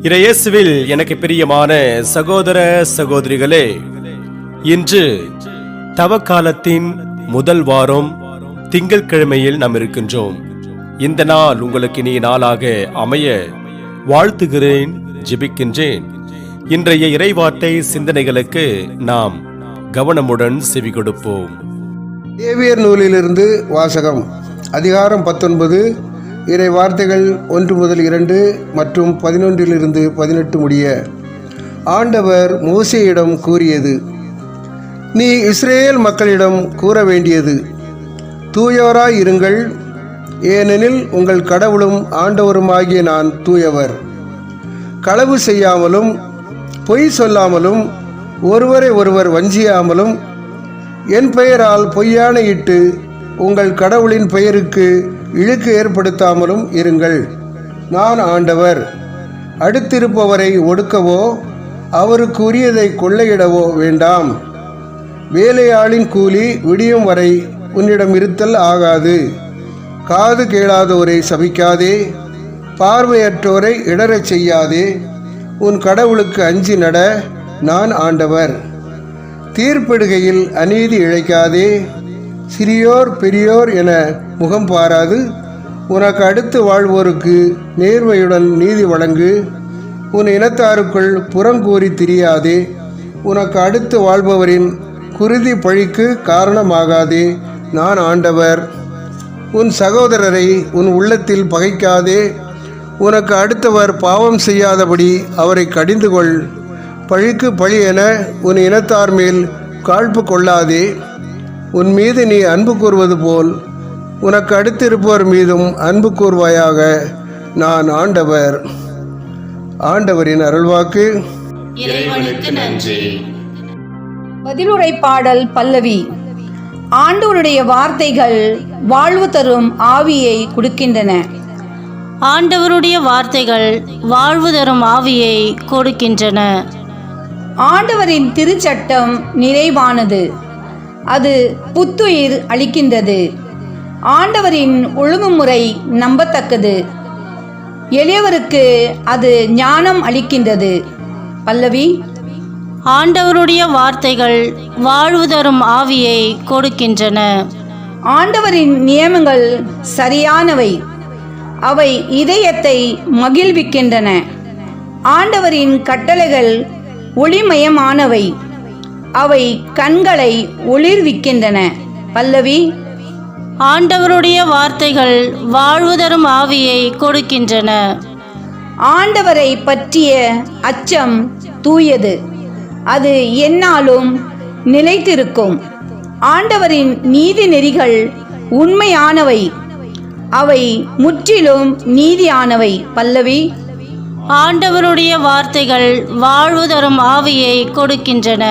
இறையேசுவில் எனக்கு பிரியமான சகோதர சகோதரிகளே, இன்று தவக்காலத்தின் முதல் வாரம் திங்கட்கிழமையில் நாம் இருக்கின்றோம். இந்த நாள் உங்களுக்கு இனிய நாளாக அமைய வாழ்த்துகிறேன், ஜெபிக்கின்றேன். இன்றைய இறைவார்த்தை சிந்தனைகளுக்கு நாம் கவனமுடன் செவி கொடுப்போம். லேவியர் நூலிலிருந்து வாசகம். அதிகாரம் 19, இறை வார்த்தைகள் 1 முதல் 2 மற்றும் 11 18 முடிய. ஆண்டவர் மோசேயிடம் கூறியது: நீ இஸ்ரேல் மக்களிடம் கூற வேண்டியது, தூயவராய் இருங்கள், ஏனெனில் உங்கள் கடவுளும் ஆண்டவருமாகிய நான் தூயவர். களவு செய்யாமலும் பொய் சொல்லாமலும் ஒருவரை ஒருவர் வஞ்சியாமலும் என் பெயரால் பொய்யானையிட்டு உங்கள் கடவுளின் பெயருக்கு இழுக்கு ஏற்படுத்தாமலும் இருங்கள். நான் ஆண்டவர். அடுத்திருப்பவரை ஒடுக்கவோ அவருக்கு உரியதை கொள்ளையிடவோ வேண்டாம். வேலையாளின் கூலி விடியும் வரை உன்னிடம் இருத்தல் ஆகாது. காது கேளாதோரை சபிக்காதே, பார்வையற்றோரை இடறச் செய்யாதே. உன் கடவுளுக்கு அஞ்சி நட, நான் ஆண்டவர். தீர்ப்பிடுகையில் அநீதி இழைக்காதே. சிறியோர் பெரியோர் என முகம் பாராது உனக்கு அடுத்து வாழ்வோருக்கு நேர்மையுடன் நீதி வழங்கு. உன் இனத்தாருக்குள் புறங்கூறி திரியாதே. உனக்கு அடுத்து வாழ்பவரின் குருதி பழிக்கு காரணமாகாதே, நான் ஆண்டவர். உன் சகோதரரை உன் உள்ளத்தில் பகைக்காதே. உனக்கு அடுத்தவர் பாவம் செய்யாதபடி அவரை கடிந்து கொள். பழிக்கு பழி என உன் இனத்தார் மேல் காழ்ப்பு கொள்ளாதே. உன் மீது நீ அன்பு கூறுவது போல் உனக்கு அடுத்திருப்பவர் மீதும் அன்பு கூர்வாயாக, நான் ஆண்டவர். ஆண்டவரின் அருள்வாக்கு. இறைவனுக்கு நன்றி. பதிலுரை பாடல் பல்லவி. ஆண்டவருடைய வார்த்தைகள் வாழ்வு தரும் ஆவியை கொடுக்கின்றன. ஆண்டவருடைய வார்த்தைகள் வாழ்வு தரும் ஆவியை கொடுக்கின்றன. ஆண்டவரின் திருச்சட்டம் நிறைவானது, அது புத்துயிர் அளிக்கின்றது. ஆண்டவரின் ஒழுங்குமுறை நம்பத்தக்கது, எளியவருக்கு அது ஞானம் அளிக்கின்றது. பல்லவி. ஆண்டவருடைய வார்த்தைகள் வாழ்வு தரும் ஆவியை கொடுக்கின்றன. ஆண்டவரின் நியமங்கள் சரியானவை, அவை இதயத்தை மகிழ்விக்கின்றன. ஆண்டவரின் கட்டளைகள் ஒளிமயமானவை, அவை கண்களை ஒளிர்விக்கின்றன. பல்லவி. ஆண்டவருடைய வார்த்தைகள் வாழ்வு தரும் ஆவியை கொடுக்கின்றன. ஆண்டவரை பற்றிய அச்சம் தூயது, அது எந்நாளும் நிலைத்திருக்கும். ஆண்டவரின் நீதி நெறிகள் உண்மையானவை, அவை முற்றிலும் நீதியானவை. பல்லவி. ஆண்டவருடைய வார்த்தைகள் வாழ்வு தரும் ஆவியை கொடுக்கின்றன.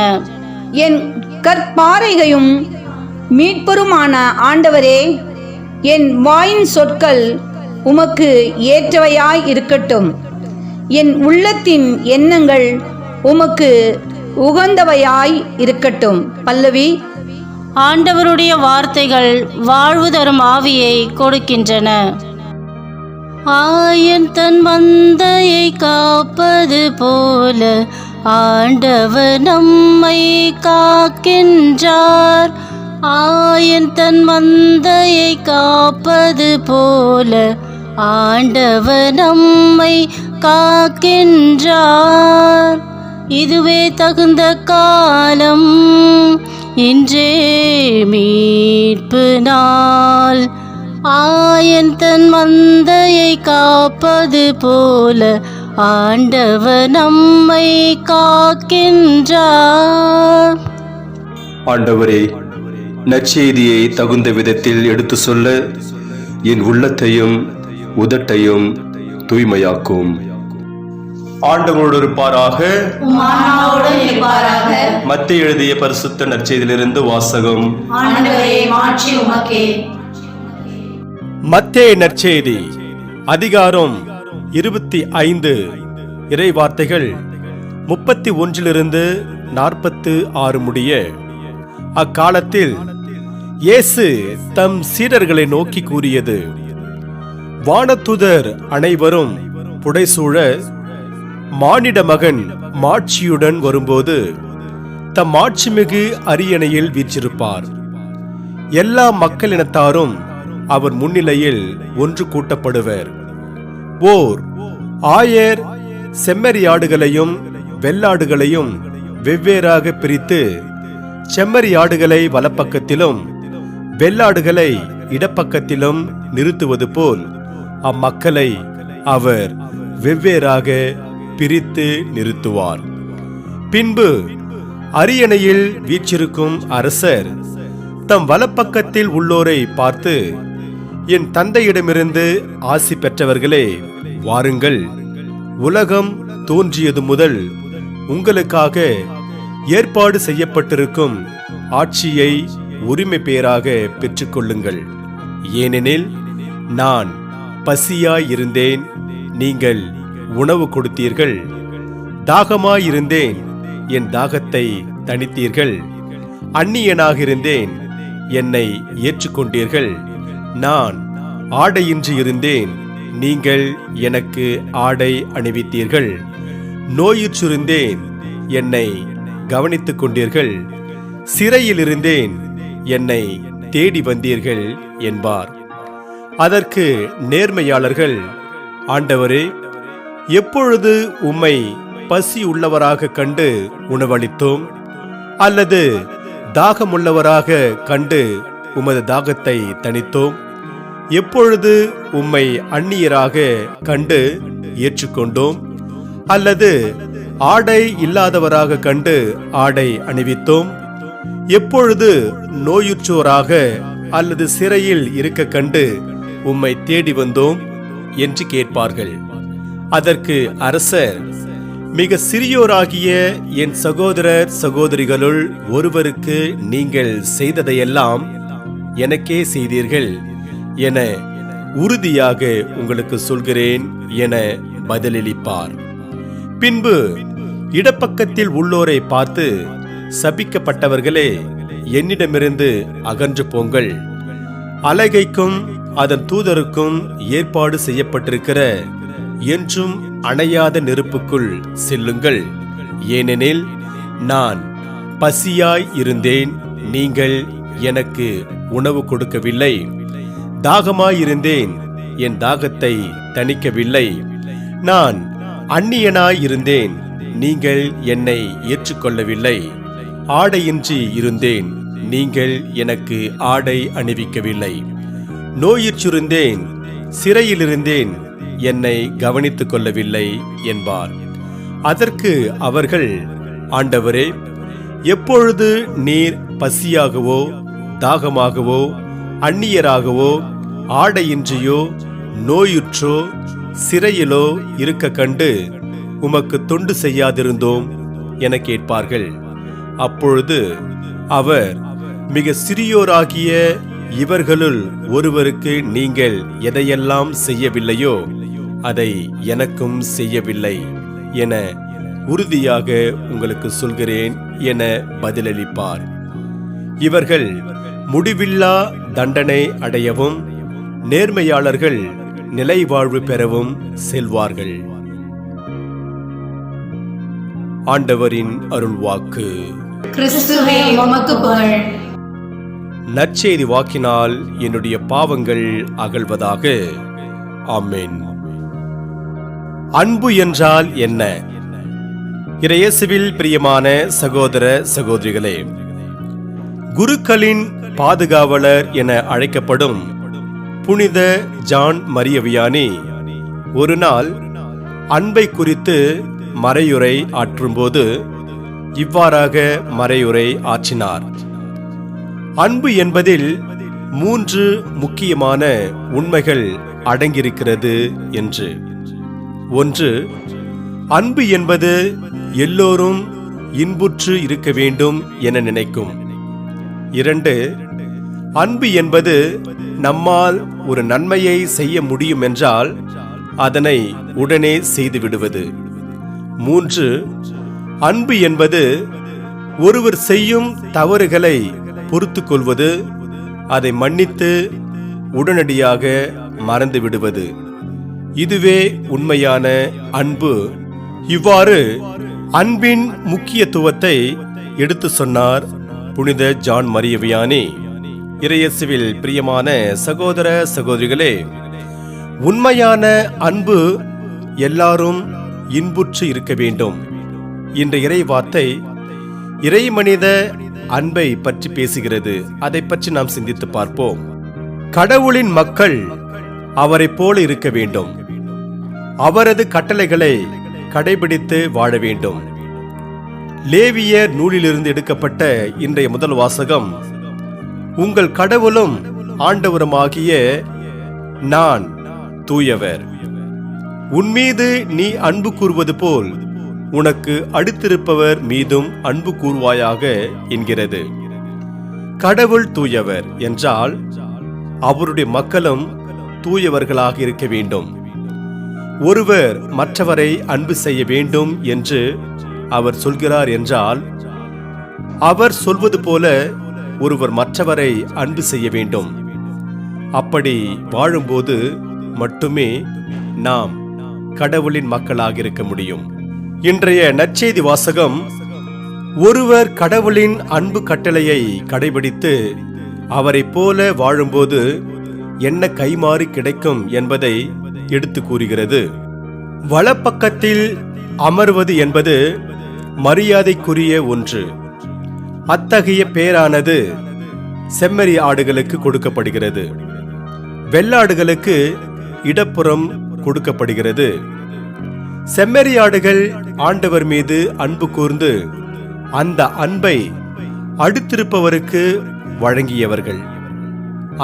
என் கற்பாறைகையும் மீட்பருமான ஆண்டவரே, என் வாயின் சொற்கள் உமக்கு ஏற்றவையாய் இருக்கட்டும். என் உள்ளத்தின் எண்ணங்கள் உமக்கு உகந்தவையாய் இருக்கட்டும். பல்லவி. ஆண்டவருடைய வார்த்தைகள் வாழ்வு தரும் ஆவியை கொடுக்கின்றன. ஆயன் தன் மந்தையை காப்பது போல ஆண்டவர் நம்மை காக்கின்றார். ஆயன் தன் மந்தையை காப்பது போல ஆண்டவர் நம்மை காக்கின்றார். இதுவே தகுந்த காலம், இன்றே மீட்பு நாள். ஆயன் தன் மந்தையை காப்பது போல ஆண்டவர் நம்மை காக்கின்றார். ஆண்டவரே, நற்செய்தியை தகுந்த விதத்தில் எடுத்து சொல்ல என் உள்ளத்தையும் உதட்டையும் தூய்மையாக்கும். ஆண்டவரோடு இருப்பாராக. மத்தேயு எழுதிய பரிசுத்த நற்செய்தியிலிருந்து வாசகம். மத்தேயு நற்செய்தி அதிகாரம் 25, இறை வார்த்தைகள் 31 46 முடிய. அக்காலத்தில் இயேசு தம் சீடர்களை நோக்கி கூறியது: வானதூதர் அனைவரும் புடைசூழ மானிட மகன் மாட்சியுடன் வரும்போது தம் மாட்சிமிகு அரியணையில் வீற்றிருப்பார். எல்லா மக்களினத்தாரும் அவர் முன்னிலையில் ஒன்று கூட்டப்படுவர். ஓர் ஆயர் செம்மறியாடுகளையும் வெள்ளாடுகளையும் வெவ்வேறாக பிரித்து செம்மறியாடுகளை வலப்பக்கத்திலும் வெள்ளாடுகளை இடப்பக்கத்திலும் நிறுத்துவது போல் அம்மக்களை அவர் வெவ்வேறாக பிரித்து நிறுத்துவார். பின்பு அரியணையில் வீற்றிருக்கும் அரசர் தம் வலப்பக்கத்தில் உள்ளோரை பார்த்து, என் தந்தையிடமிருந்து ஆசி பெற்றவர்களே, வாருங்கள். உலகம் தோன்றியது முதல் உங்களுக்காக ஏற்பாடு செய்யப்பட்டிருக்கும் ஆட்சியை உரிமை பேராக பெற்றுக்கொள்ளுங்கள். ஏனெனில் நான் பசியாயிருந்தேன், நீங்கள் உணவு கொடுத்தீர்கள். தாகமாயிருந்தேன், என் தாகத்தை தணித்தீர்கள். அந்நியனாகிருந்தேன், என்னை ஏற்றுக்கொண்டீர்கள். நான் ஆடையின்றி இருந்தேன், நீங்கள் எனக்கு ஆடை அணிவித்தீர்கள். நோயுற்றிருந்தேன், என்னை கவனித்துக் கொண்டீர்கள். சிறையில் இருந்தேன், என்னை தேடி வந்தீர்கள் என்பார். அதற்கு நேர்மையாளர்கள், ஆண்டவரே, எப்பொழுது உம்மை பசி உள்ளவராக கண்டு உணவளித்தோம்? அல்லது தாகமுள்ளவராக கண்டு உமது தாகத்தை தணித்தோம்? எப்பொழுது உம்மை அந்நியராக கண்டு ஏற்றுக்கொண்டோம்? அல்லது ஆடை இல்லாதவராக கண்டு ஆடை அணிவித்தோம்? எப்பொழுது நோயுற்றோராக அல்லது சிறையில் இருக்க கண்டு உம்மை தேடி வந்தோம் என்று கேட்பார்கள். அதற்கு அரசர், மிக சிறியோராகிய என் சகோதரர் சகோதரிகளுள் ஒருவருக்கு நீங்கள் செய்ததையெல்லாம் எனக்கே செய்தீர்கள் என உறுதியாக உங்களுக்கு சொல்கிறேன் என பதிலளிப்பார். பின்பு இடப்பக்கத்தில் உள்ளோரை பார்த்து, சபிக்கப்பட்டவர்களே, என்னிடமிருந்து அகன்று போங்கள். அலகைக்கும் அதன் தூதருக்கும் ஏற்பாடு செய்யப்பட்டிருக்கிற என்றும் அணையாத நெருப்புக்குள் செல்லுங்கள். ஏனெனில் நான் பசியாய் இருந்தேன், நீங்கள் எனக்கு உணவு கொடுக்கவில்லை. தாகமாயிருந்தேன், என் தாகத்தை தணிக்கவில்லை. நான் அந்நியனாயிருந்தேன், நீங்கள் என்னை ஏற்றுக்கொள்ளவில்லை. ஆடையின்றி இருந்தேன், நீங்கள் எனக்கு ஆடை அணிவிக்கவில்லை. நோயுற்றிருந்தேன், சிறையிலிருந்தேன், என்னை கவனித்துக் கொள்ளவில்லை என்பார். அதற்கு அவர்கள், ஆண்டவரே, எப்பொழுது நீர் பசியாகவோ தாகமாகவோ அந்நியராகவோ ஆடையின்றியோ நோயுற்றோ சிறையிலோ இருக்க கண்டு உமக்கு தொண்டு செய்யாதிருந்தோம் என கேட்பார்கள். அப்பொழுது அவர், மிக சிறியோராகிய இவர்களுள் ஒருவருக்கு நீங்கள் எதையெல்லாம் செய்யவில்லையோ அதை எனக்கும் செய்யவில்லை என உறுதியாக உங்களுக்கு சொல்கிறேன் என பதிலளிப்பார். இவர்கள் முடிவில்லா தண்டனை அடையவும் நேர்மையாளர்கள் நிலைவாழ்வு பெறவும் செல்வார்கள். ஆண்டவரின் அருள்வாக்கு. கிறிஸ்துவே உமக்கு புகழ். நற்செய்தி வாக்கினால் என்னுடைய பாவங்கள் அகல்வதாக. ஆமென். அன்பு என்றால் என்ன? இயேசுவில் பிரியமான சகோதர சகோதரிகளே, குருக்களின் பாதுகாவலர் என அழைக்கப்படும் புனித ஜான் மரிய வியானி ஒரு நாள் அன்பை குறித்து மறையுரை ஆற்றும்போது இவ்வாறாக மறையுரை ஆற்றினார். அன்பு என்பதில் 3 முக்கியமான உண்மைகள் அடங்கியிருக்கிறது என்று. 1. அன்பு என்பது எல்லோரும் இன்புற்று இருக்க வேண்டும் என நினைக்கும். 2. அன்பு என்பது நம்மால் ஒரு நன்மையை செய்ய முடியும் என்றால் அதனை உடனே செய்துவிடுவது. 3. அன்பு என்பது ஒருவர் செய்யும் தவறுகளை பொறுத்துக் கொள்வது, அதை மன்னித்து உடனடியாக மறந்து விடுவது. இதுவே உண்மையான அன்பு இவ்வாறு அன்பின் முக்கியத்துவத்தை எடுத்து சொன்னார் புனித ஜான் மரிய வியானி. இறையேசுவில் பிரியமான சகோதர சகோதரிகளே, உண்மையான அன்பு எல்லாரும் இன்புற்று இருக்க வேண்டும். இந்த இறை வார்த்தை இறை மனித அன்பை பற்றி பேசுகிறது. அதை பற்றி நாம் சிந்தித்து பார்ப்போம். கடவுளின் மக்கள் அவரை போல இருக்க வேண்டும். அவரது கட்டளைகளை கடைபிடித்து வாழ வேண்டும். லேவியர் நூலிலிருந்து எடுக்கப்பட்ட இன்றைய முதல் வாசகம், உங்கள் கடவுளும் ஆண்டவருமாகிய நான் தூயவர். உன்மீது நீ அன்பு கூறுவது போல் உனக்கு அடுத்திருப்பவர் மீதும் அன்பு கூறுவாயாக என்கிறது. கடவுள் தூயவர் என்றால் அவருடைய மக்களும் தூயவர்களாக இருக்க வேண்டும். ஒருவர் மற்றவரை அன்பு செய்ய வேண்டும் என்று அவர் சொல்கிறார் என்றால், அவர் சொல்வது போல ஒருவர் மற்றவரை அன்பு செய்ய வேண்டும். அப்படி வாழும்போது மட்டுமே நாம் கடவுளின் மக்களாக இருக்க முடியும். இன்றைய நற்செய்தி வாசகம், ஒருவர் கடவுளின் அன்பு கட்டளையை கடைபிடித்து அவரை போல வாழும்போது என்ன கைமாறி கிடைக்கும் என்பதை எடுத்து கூறுகிறது. வலப்பக்கத்தில் அமர்வது என்பது மரியாதைக்குரிய ஒன்று. அத்தகைய பேரானது செம்மறி ஆடுகளுக்கு கொடுக்கப்படுகிறது. வெள்ளாடுகளுக்கு இடப்புறம் கொடுக்கப்படுகிறது. செம்மறி ஆடுகள் ஆண்டவர் மீது அன்பு கூர்ந்து அந்த அன்பை அடுத்திருப்பவருக்கு வழங்கியவர்கள்.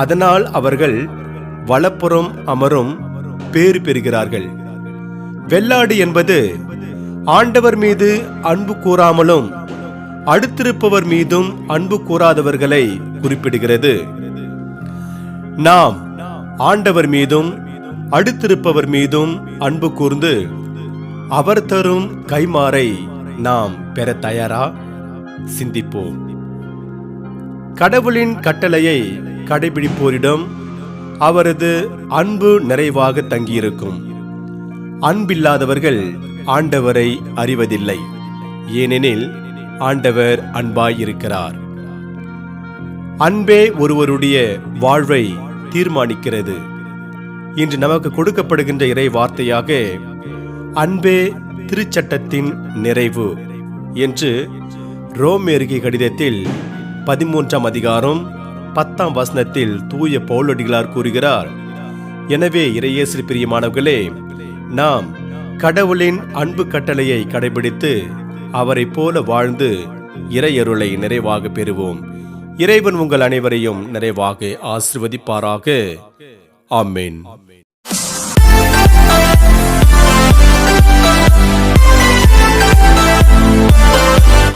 அதனால் அவர்கள் வலப்புறம் அமரும் பேறு பெறுகிறார்கள். வெள்ளாடு என்பது ஆண்டவர் மீது அன்பு கூறாமலும் அடுத்திருப்பவர் மீதும் அன்பு கூறாதவர்களை குறிப்பிடுகிறது. நாம் ஆண்டவர் மீதும் அடுத்திருப்பவர் மீதும் அன்பு கூர்ந்து அவர் தரும் கைமாறை நாம் பெற தயாரா? சிந்திப்போம். கடவுளின் கட்டளையை கடைபிடிப்போரிடம் அவரது அன்பு நிறைவாக தங்கியிருக்கும். அன்பில்லாதவர்கள் ஆண்டவரை அறிவதில்லை. ஏனெனில் ஆண்டவர் அன்பாயிருக்கிறார். அன்பே ஒருவருடைய வாழ்வை தீர்மானிக்கிறது. இன்று நமக்கு கொடுக்கப்படுகின்ற இறை வார்த்தையாக அன்பே திருச்சட்டத்தின் நிறைவு என்று ரோமேயருக்கு கடிதத்தில் 13ஆம் அதிகாரம் 10ஆம் வசனத்தில் தூய பவுலடிகளார் கூறுகிறார். எனவே இறையேசு பிரியமானவர்களே, நாம் கடவுளின் அன்பு கட்டளையை கடைபிடித்து அவரை போல வாழ்ந்து இறையருளை நிறைவாக பெறுவோம். இறைவன் உங்கள் அனைவரையும் நிறைவாக ஆசீர்வதிப்பாராக. ஆமென்.